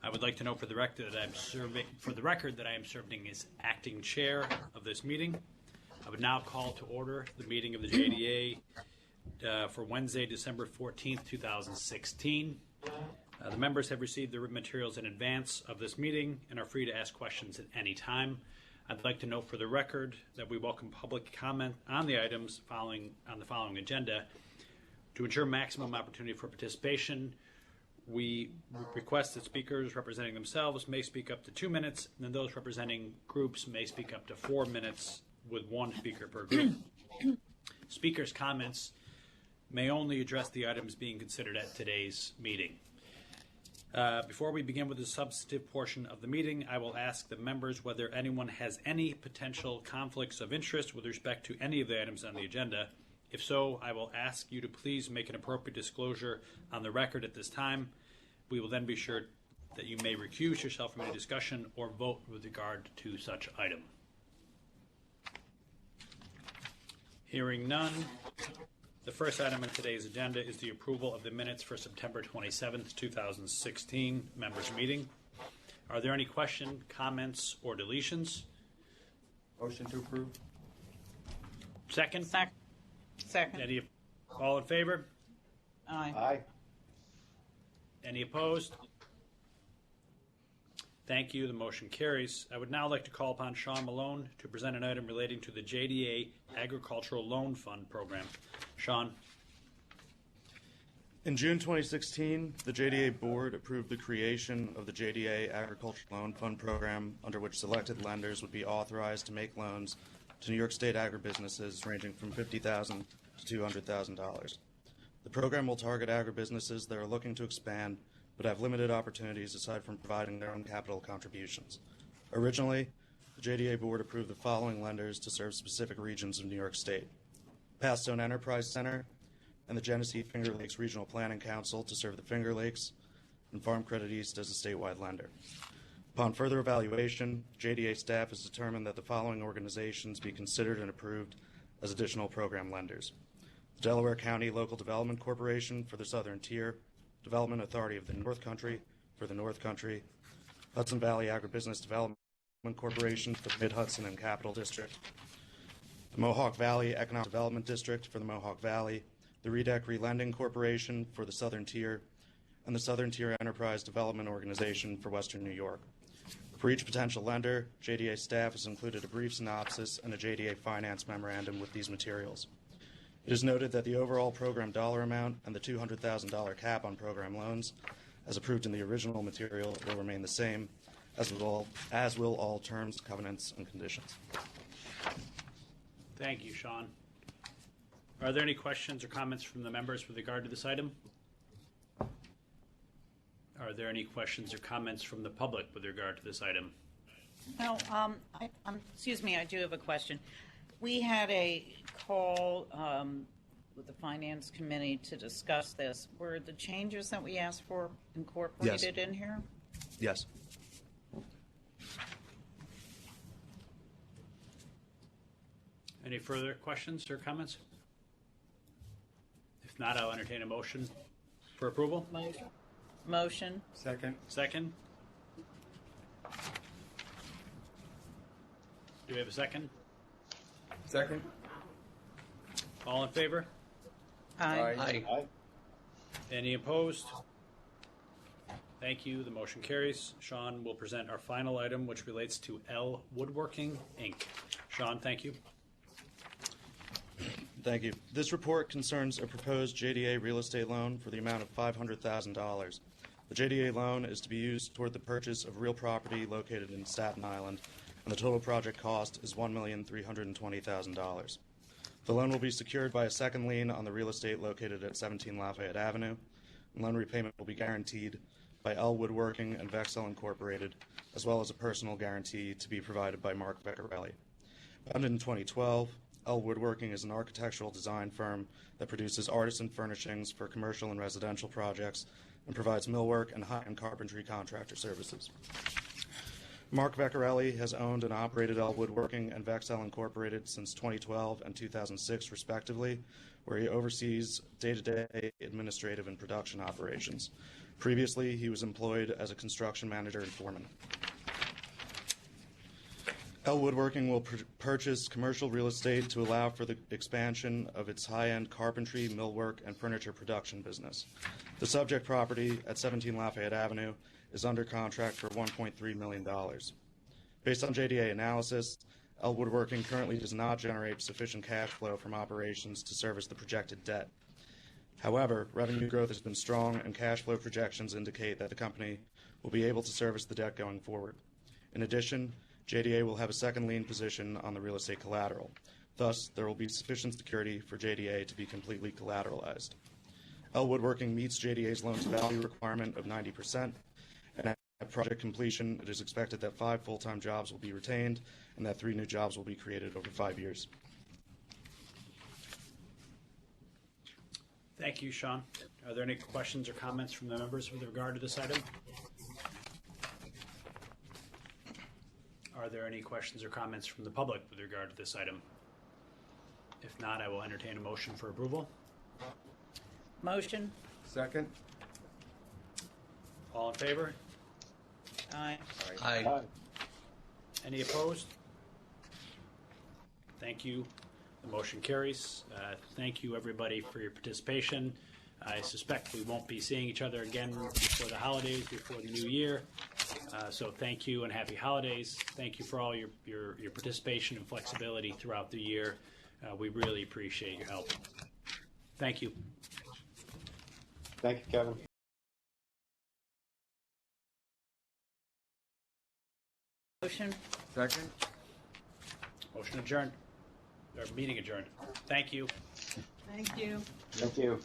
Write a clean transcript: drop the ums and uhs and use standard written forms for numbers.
I would like to note for the record that I am serving as acting chair of this meeting. I would now call to order the meeting of the JDA for Wednesday, December 14th, 2016. The members have received the written materials in advance of this meeting and are free to ask questions at any time. I'd like to note for the record that we welcome public comment on the items on the following agenda. To ensure maximum opportunity for participation, we request that speakers representing themselves may speak up to 2 minutes, and then those representing groups may speak up to 4 minutes with one speaker per group. Speakers' comments may only address the items being considered at today's meeting. Before we begin with the substantive portion of the meeting, I will ask the members whether anyone has any potential conflicts of interest with respect to any of the items on the agenda. If so, I will ask you to please make an appropriate disclosure on the record at this time. We will then be sure that you may recuse yourself from any discussion or vote with regard to such item. Hearing none, the first item on today's agenda is the approval of the minutes for September 27th, 2016 members' meeting. Are there any questions, comments, or deletions? Motion to approve. Second? Second. All in favor? Aye. Aye. Any opposed? Thank you. The motion carries. I would now like to call upon Sean Malone to present an item relating to the JDA Agricultural Loan Fund Program. Sean. In June 2016, the JDA Board approved the creation of the JDA Agricultural Loan Fund Program, under which selected lenders would be authorized to make loans to New York State agribusinesses ranging from $50,000 to $200,000. The program will target agribusinesses that are looking to expand but have limited opportunities aside from providing their own capital contributions. Originally, the JDA Board approved the following lenders to serve specific regions of New York State: Pathstone Enterprise Center and the Genesee Finger Lakes Regional Planning Council to serve the Finger Lakes, and Farm Credit East as a statewide lender. Upon further evaluation, JDA staff has determined that the following organizations be considered and approved as additional program lenders: the Delaware County Local Development Corporation for the Southern Tier, Development Authority of the North Country for the North Country, Hudson Valley Agribusiness Development Corporation for the Mid-Hudson and Capital District, the Mohawk Valley Economic Development District for the Mohawk Valley, the REDEC Relending Corporation for the Southern Tier, and the Southern Tier Enterprise Development Organization for Western New York. For each potential lender, JDA staff has included a brief synopsis and a JDA finance memorandum with these materials. It is noted that the overall program dollar amount and the $200,000 cap on program loans, as approved in the original material, will remain the same, as will all terms, covenants, and conditions. Thank you, Sean. Are there any questions or comments from the members with regard to this item? Are there any questions or comments from the public with regard to this item? No, excuse me, I do have a question. We had a call with the Finance Committee to discuss this. Were the changes that we asked for incorporated in here? Yes. Any further questions or comments? If not, I'll entertain a motion for approval. Motion. Second. Second. Do we have a second? Second. All in favor? Aye. Aye. Any opposed? Thank you. The motion carries. Sean will present our final item, which relates to L Woodworking, Inc. Sean, thank you. Thank you. This report concerns a proposed JDA real estate loan for the amount of $500,000. The JDA loan is to be used toward the purchase of real property located in Staten Island, and the total project cost is $1,320,000. The loan will be secured by a second lien on the real estate located at 17 Lafayette Avenue, and loan repayment will be guaranteed by L Woodworking and Vexel Incorporated, as well as a personal guarantee to be provided by Mark Vecchiarelli. Founded in 2012, L Woodworking is an architectural design firm that produces artisan furnishings for commercial and residential projects and provides millwork and high-end carpentry contractor services. Mark Vecchiarelli has owned and operated L Woodworking and Vexel Incorporated since 2012 and 2006, respectively, where he oversees day-to-day administrative and production operations. Previously, he was employed as a construction manager and foreman. L Woodworking will purchase commercial real estate to allow for the expansion of its high-end carpentry, millwork, and furniture production business. The subject property at 17 Lafayette Avenue is under contract for $1.3 million. Based on JDA analysis, L Woodworking currently does not generate sufficient cash flow from operations to service the projected debt. However, revenue growth has been strong, and cash flow projections indicate that the company will be able to service the debt going forward. In addition, JDA will have a second lien position on the real estate collateral. Thus, there will be sufficient security for JDA to be completely collateralized. L Woodworking meets JDA's loan-to-value requirement of 90%, and at project completion, it is expected that 5 full-time jobs will be retained and that 3 new jobs will be created over 5 years. Thank you, Sean. Are there any questions or comments from the members with regard to this item? Are there any questions or comments from the public with regard to this item? If not, I will entertain a motion for approval. Motion. Second. All in favor? Aye. Aye. Any opposed? Thank you. The motion carries. Thank you, everybody, for your participation. I suspect we won't be seeing each other again before the holidays, before the new year. So thank you and happy holidays. Thank you for all your participation and flexibility throughout the year. We really appreciate your help. Thank you. Thank you, Kevin. Motion. Second. Motion adjourned. Or meeting adjourned. Thank you. Thank you. Thank you.